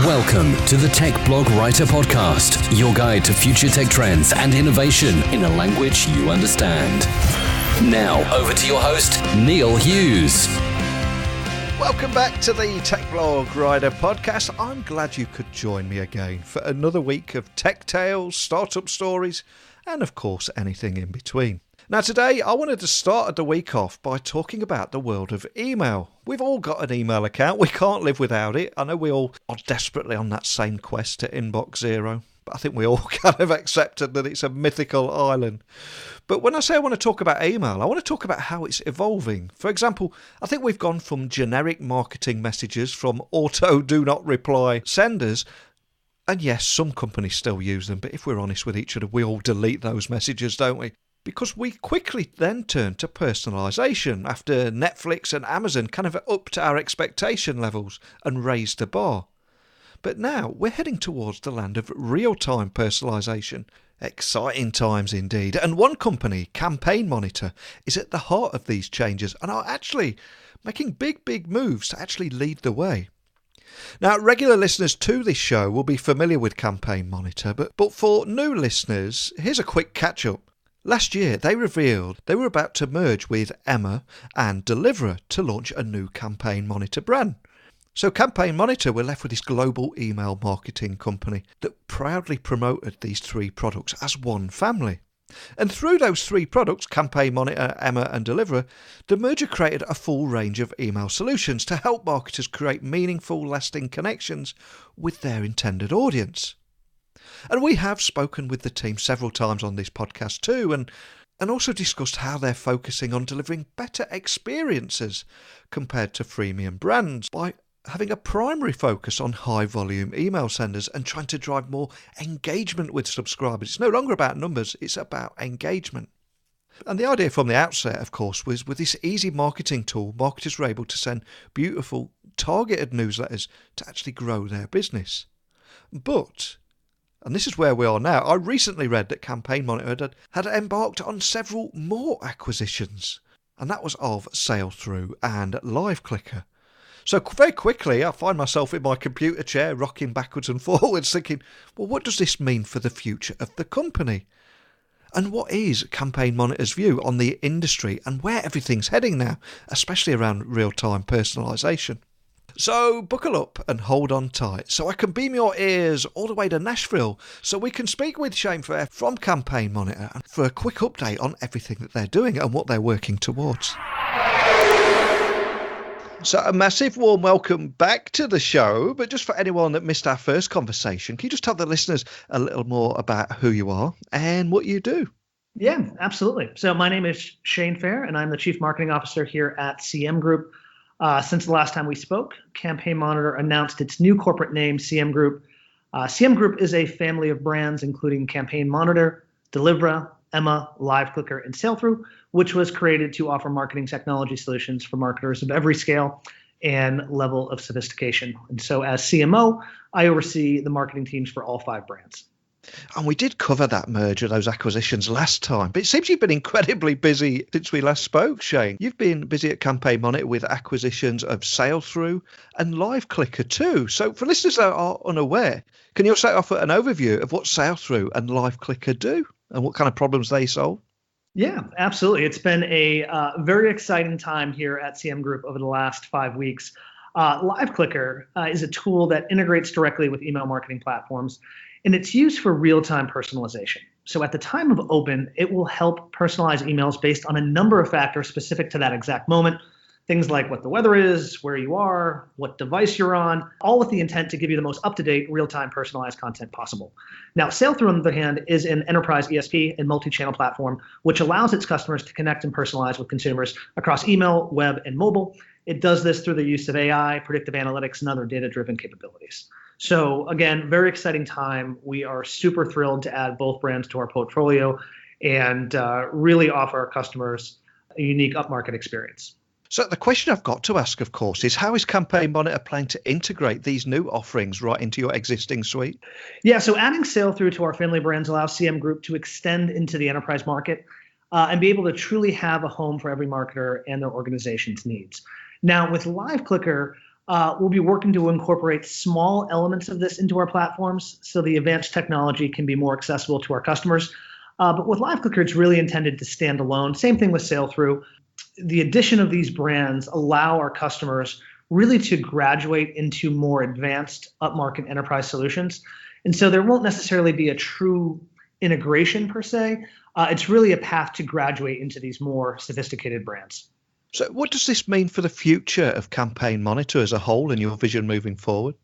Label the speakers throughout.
Speaker 1: Welcome to the Tech Blog Writer Podcast, your guide to future tech trends and innovation in a language you understand. Now, over to your host, Neil Hughes.
Speaker 2: Welcome back to the Tech Blog Writer Podcast. I'm glad you could join me again for another week of tech tales, startup stories, and of course, anything in between. Now today, I wanted to start the week off by talking about the world of email. We've all got an email account. We can't live without it. I know we all are desperately on that same quest to inbox zero, but I think we all kind of accepted that it's a mythical island. But when I say I want to talk about email, I want to talk about how it's evolving. For example, I think we've gone from generic marketing messages from auto do not reply senders. And yes, some companies still use them, but if we're honest with each other, we all delete those messages, don't we? Because we quickly then turned to personalisation after Netflix and Amazon kind of upped our expectation levels and raised the bar. But now we're heading towards the land of real-time personalisation. Exciting times indeed. And one company, Campaign Monitor, is at the heart of these changes and are actually making big moves to actually lead the way. Now, regular listeners to this show will be familiar with Campaign Monitor, but for new listeners, here's a quick catch-up. Last year, they revealed they were about to merge with Emma and Deliverr to launch a new Campaign Monitor brand. So Campaign Monitor were left with this global email marketing company that proudly promoted these three products as one family. And through those three products, Campaign Monitor, Emma and Deliverr, the merger created a full range of email solutions to help marketers create meaningful, lasting connections with their intended audience. And we have spoken with the team several times on this podcast too, and also discussed how they're focusing on delivering better experiences compared to freemium brands by having a primary focus on high-volume email senders and trying to drive more engagement with subscribers. It's no longer about numbers, it's about engagement. And the idea from the outset, of course, was with this easy marketing tool, marketers were able to send beautiful, targeted newsletters to actually grow their business. But, and this is where we are now, I recently read that Campaign Monitor had embarked on several more acquisitions, and that was of Sailthru and LiveClicker. So very quickly, I find myself in my computer chair rocking backwards and forwards thinking, well, what does this mean for the future of the company? And what is Campaign Monitor's view on the industry and where everything's heading now, especially around real-time personalisation? So buckle up and hold on tight so I can beam your ears all the way to Nashville so we can speak with Shayne from Campaign Monitor for a quick update on everything that they're doing and what they're working towards. So a massive warm welcome back to the show, but just for anyone that missed our first conversation, can you just tell the listeners a little more about who you are and what you do?
Speaker 3: Yeah, absolutely. So my name is Shayne Fair, and I'm the Chief Marketing Officer here at CM Group. Since the last time we spoke, Campaign Monitor announced its new corporate name, CM Group. CM Group is a family of brands, including Campaign Monitor, Deliverr, Emma, LiveClicker, and Sailthru, which was created to offer marketing technology solutions for marketers of every scale and level of sophistication. And so as CMO, I oversee the marketing teams for all 5 brands.
Speaker 2: And we did cover that merger, those acquisitions last time, but it seems you've been incredibly busy since we last spoke, Shayne. You've been busy at Campaign Monitor with acquisitions of Sailthru and LiveClicker too. So for listeners that are unaware, can you set off an overview of what Sailthru and LiveClicker do and what kind of problems they solve?
Speaker 3: Yeah, absolutely. It's been a very exciting time here at CM Group over the last 5 weeks. LiveClicker is a tool that integrates directly with email marketing platforms, and it's used for real-time personalization. So at the time of open, it will help personalize emails based on a number of factors specific to that exact moment. Things like what the weather is, where you are, what device you're on, all with the intent to give you the most up-to-date, real-time personalized content possible. Now, Sailthru, on the other hand, is an enterprise ESP and multi-channel platform, which allows its customers to connect and personalize with consumers across email, web, and mobile. It does this through the use of AI, predictive analytics, and other data-driven capabilities. So again, very exciting time. We are super thrilled to add both brands to our portfolio and really offer our customers a unique upmarket experience.
Speaker 2: So the question I've got to ask, of course, is how is Campaign Monitor planning to integrate these new offerings right into your existing suite?
Speaker 3: Yeah, so adding Sailthru to our family brands allows CM Group to extend into the enterprise market and be able to truly have a home for every marketer and their organization's needs. Now, with LiveClicker, We'll be working to incorporate small elements of this into our platforms so the advanced technology can be more accessible to our customers. But with LiveClicker, it's really intended to stand alone. Same thing with Sailthru. The addition of these brands allow our customers really to graduate into more advanced upmarket enterprise solutions. And so there won't necessarily be a true integration per se. It's really a path to graduate into these more sophisticated brands.
Speaker 2: So what does this mean for the future of Campaign Monitor as a whole and your vision moving forward?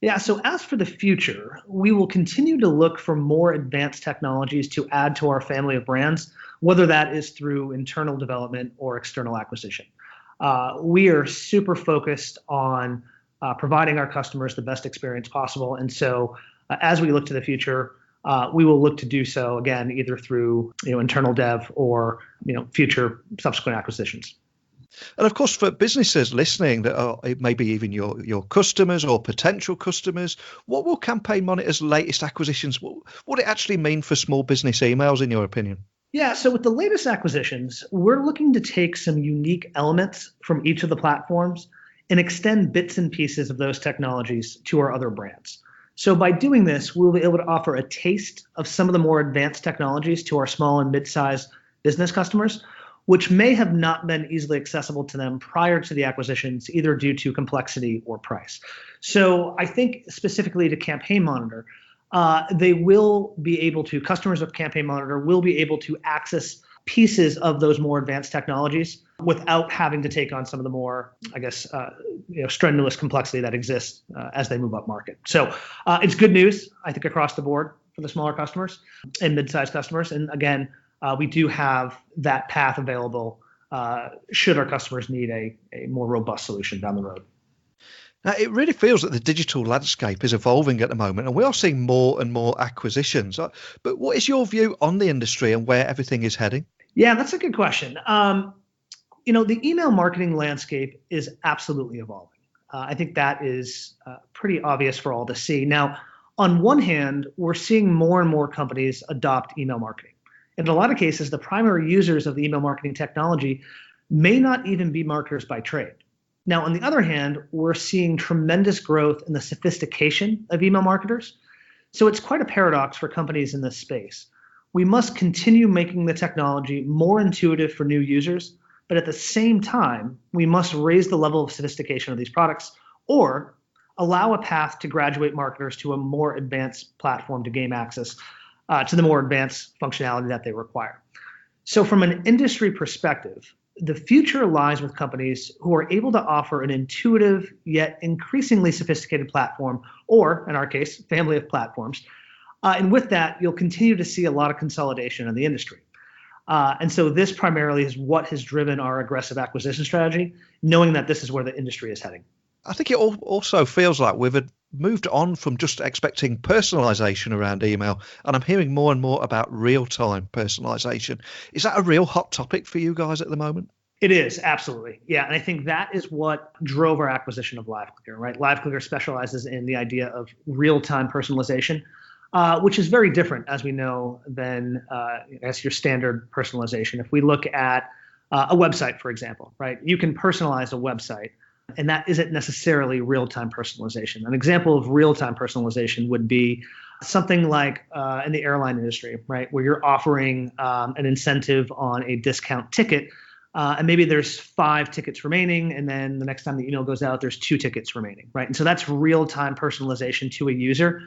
Speaker 3: Yeah, so as for the future, we will continue to look for more advanced technologies to add to our family of brands, whether that is through internal development or external acquisition. We are super focused on providing our customers the best experience possible. And so as we look to the future, we will look to do so again, either through internal dev or future subsequent acquisitions.
Speaker 2: And of course, for businesses listening that are maybe even your customers or potential customers, what will Campaign Monitor's latest acquisitions, what would it actually mean for small business emails in your opinion?
Speaker 3: Yeah, so with the latest acquisitions, we're looking to take some unique elements from each of the platforms and extend bits and pieces of those technologies to our other brands. So by doing this, we'll be able to offer a taste of some of the more advanced technologies to our small and mid-sized business customers, which may have not been easily accessible to them prior to the acquisitions, either due to complexity or price. So I think specifically to Campaign Monitor, customers of Campaign Monitor will be able to access pieces of those more advanced technologies without having to take on some of the more, strenuous complexity that exists as they move up market. So it's good news, I think, across the board for the smaller customers and mid-sized customers. And again, we do have that path available should our customers need a more robust solution down the road.
Speaker 2: Now, it really feels that the digital landscape is evolving at the moment, and we are seeing more and more acquisitions. But what is your view on the industry and where everything is heading?
Speaker 3: Yeah, that's a good question. The email marketing landscape is absolutely evolving. I think that is pretty obvious for all to see. Now, on one hand, we're seeing more and more companies adopt email marketing. In a lot of cases, the primary users of the email marketing technology may not even be marketers by trade. Now, on the other hand, we're seeing tremendous growth in the sophistication of email marketers. So it's quite a paradox for companies in this space. We must continue making the technology more intuitive for new users, but at the same time, we must raise the level of sophistication of these products or allow a path to graduate marketers to a more advanced platform to gain access to the more advanced functionality that they require. So from an industry perspective, the future lies with companies who are able to offer an intuitive yet increasingly sophisticated platform, or in our case, family of platforms. And with that, you'll continue to see a lot of consolidation in the industry. And so this primarily is what has driven our aggressive acquisition strategy, knowing that this is where the industry is heading.
Speaker 2: I think it also feels like we've moved on from just expecting personalization around email, and I'm hearing more and more about real-time personalization. Is that a real hot topic for you guys at the moment?
Speaker 3: It is, absolutely. Yeah, and I think that is what drove our acquisition of LiveClicker, right? LiveClicker specializes in the idea of real-time personalization, which is very different, as we know, than your standard personalization. If we look at a website, for example, right? You can personalize a website, and that isn't necessarily real-time personalization. An example of real-time personalization would be something like in the airline industry, right, where you're offering an incentive on a discount ticket, and maybe there's 5 tickets remaining, and then the next time the email goes out, there's 2 tickets remaining, right? And so that's real-time personalization to a user.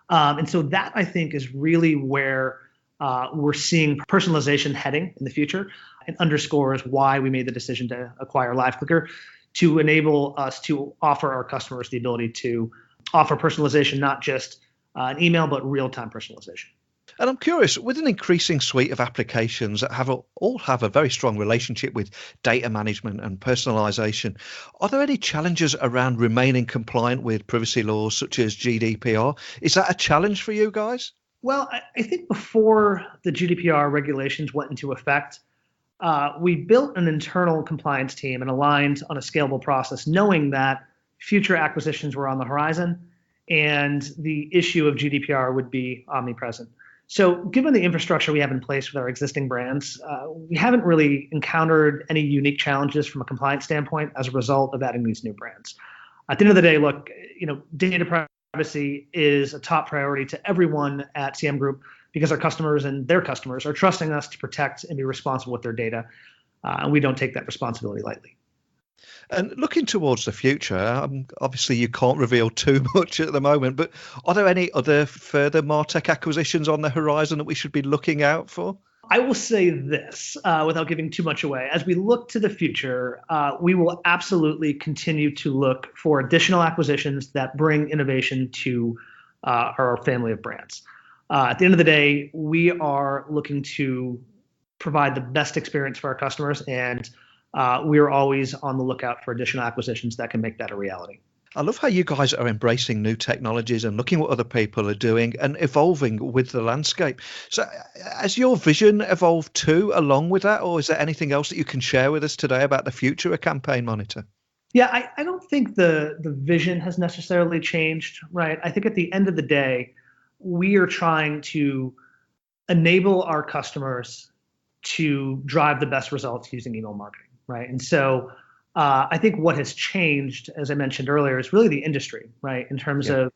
Speaker 3: And so that, I think, is really where we're seeing personalization heading in the future, and underscores why we made the decision to acquire LiveClicker, to enable us to offer our customers the ability to offer personalization, not just an email, but real-time personalization.
Speaker 2: And I'm curious, with an increasing suite of applications that all have a very strong relationship with data management and personalization, are there any challenges around remaining compliant with privacy laws such as GDPR? Is that a challenge for you guys?
Speaker 3: Well, I think before the GDPR regulations went into effect, we built an internal compliance team and aligned on a scalable process, knowing that future acquisitions were on the horizon and the issue of GDPR would be omnipresent. So given the infrastructure we have in place with our existing brands, we haven't really encountered any unique challenges from a compliance standpoint as a result of adding these new brands. At the end of the day, look, data privacy is a top priority to everyone at CM Group because our customers and their customers are trusting us to protect and be responsible with their data. And we don't take that responsibility lightly.
Speaker 2: And looking towards the future, obviously you can't reveal too much at the moment, but are there any other further MarTech acquisitions on the horizon that we should be looking out for?
Speaker 3: I will say this without giving too much away. As we look to the future, we will absolutely continue to look for additional acquisitions that bring innovation to our family of brands. At the end of the day, we are looking to provide the best experience for our customers, and we are always on the lookout for additional acquisitions that can make that a reality.
Speaker 2: I love how you guys are embracing new technologies and looking what other people are doing and evolving with the landscape. So has your vision evolved too along with that, or is there anything else that you can share with us today about the future of Campaign Monitor?
Speaker 3: Yeah, I don't think the vision has necessarily changed, right? I think at the end of the day, we are trying to enable our customers to drive the best results using email marketing, right? And so I think what has changed, as I mentioned earlier, is really the industry, right? In terms of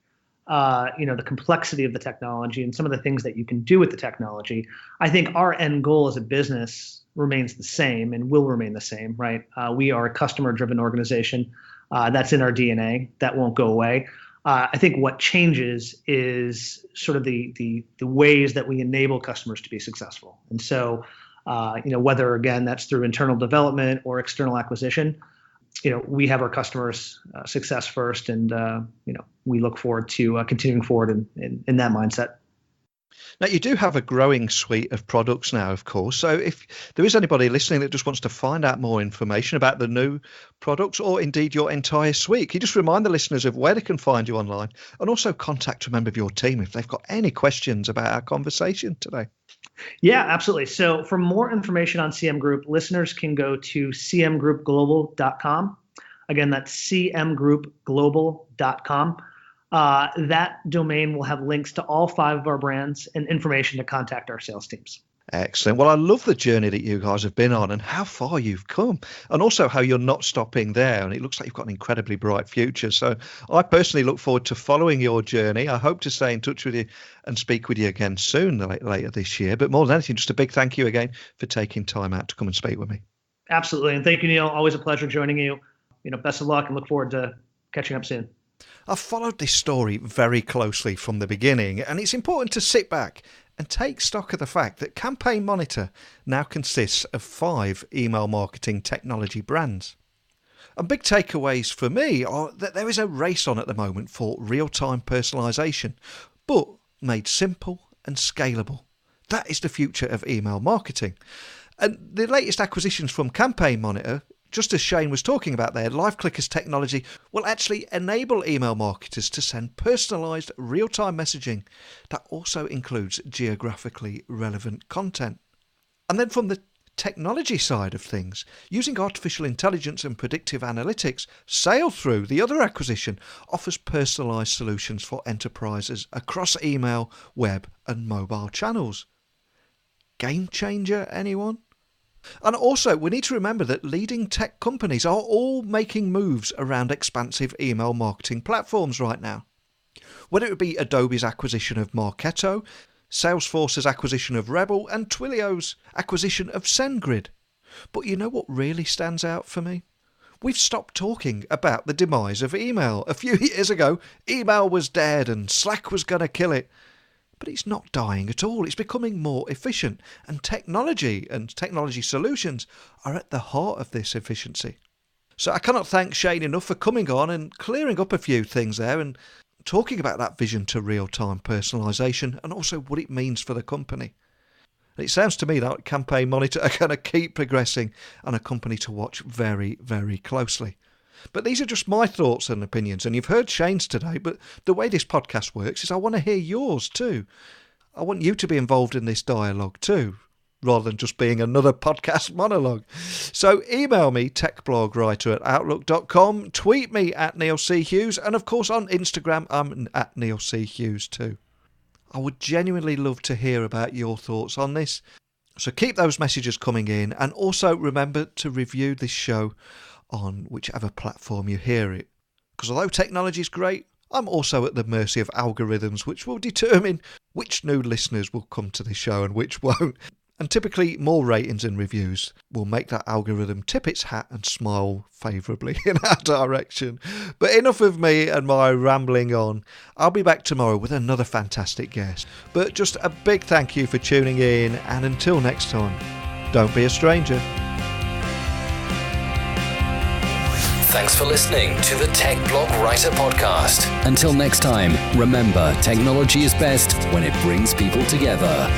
Speaker 3: the complexity of the technology and some of the things that you can do with the technology. I think our end goal as a business remains the same and will remain the same, right? We are a customer-driven organization. That's in our DNA. That won't go away. I think what changes is sort of the ways that we enable customers to be successful. And so, whether again that's through internal development or external acquisition, we have our customers' success first, and we look forward to continuing forward in that mindset.
Speaker 2: Now, you do have a growing suite of products now, of course. So if there is anybody listening that just wants to find out more information about the new products or indeed your entire suite, can you just remind the listeners of where they can find you online and also contact a member of your team if they've got any questions about our conversation today?
Speaker 3: Yeah, absolutely. So for more information on CM Group, listeners can go to cmgroupglobal.com. Again, that's cmgroupglobal.com. That domain will have links to all 5 of our brands and information to contact our sales teams.
Speaker 2: Excellent. Well, I love the journey that you guys have been on and how far you've come, and also how you're not stopping there. And it looks like you've got an incredibly bright future. So I personally look forward to following your journey. I hope to stay in touch with you and speak with you again soon, later this year. But more than anything, just a big thank you again for taking time out to come and speak with me.
Speaker 3: Absolutely. And thank you, Neil. Always a pleasure joining you. Best of luck and look forward to catching up soon.
Speaker 2: I've followed this story very closely from the beginning, and it's important to sit back and take stock of the fact that Campaign Monitor now consists of 5 email marketing technology brands. And big takeaways for me are that there is a race on at the moment for real-time personalization, but made simple and scalable. That is the future of email marketing. And the latest acquisitions from Campaign Monitor, just as Shayne was talking about there, LiveClicker's technology will actually enable email marketers to send personalised real-time messaging that also includes geographically relevant content. And then from the technology side of things, using artificial intelligence and predictive analytics, Sailthru, the other acquisition, offers personalised solutions for enterprises across email, web and mobile channels. Game changer, anyone? And also, we need to remember that leading tech companies are all making moves around expansive email marketing platforms right now. Whether it be Adobe's acquisition of Marketo, Salesforce's acquisition of Rebel, and Twilio's acquisition of SendGrid. But you know what really stands out for me? We've stopped talking about the demise of email. A few years ago, email was dead and Slack was going to kill it. But it's not dying at all. It's becoming more efficient, and technology solutions are at the heart of this efficiency. So I cannot thank Shayne enough for coming on and clearing up a few things there and talking about that vision to real-time personalisation and also what it means for the company. And it sounds to me that Campaign Monitor are going to keep progressing and a company to watch very, very closely. But these are just my thoughts and opinions, and you've heard Shayne's today, but the way this podcast works is I want to hear yours too. I want you to be involved in this dialogue too, rather than just being another podcast monologue. So email me, techblogwriter@outlook.com, tweet me at Neil C. Hughes, and of course on Instagram, I'm at Neil C. Hughes too. I would genuinely love to hear about your thoughts on this. So keep those messages coming in, and also remember to review this show on whichever platform you hear it. Because although technology is great, I'm also at the mercy of algorithms which will determine which new listeners will come to this show and which won't. And typically more ratings and reviews will make that algorithm tip its hat and smile favourably in our direction. But enough of me and my rambling on. I'll be back tomorrow with another fantastic guest. But just a big thank you for tuning in, and until next time, don't be a stranger.
Speaker 1: Thanks for listening to the Tech Blog Writer Podcast. Until next time, remember, technology is best when it brings people together.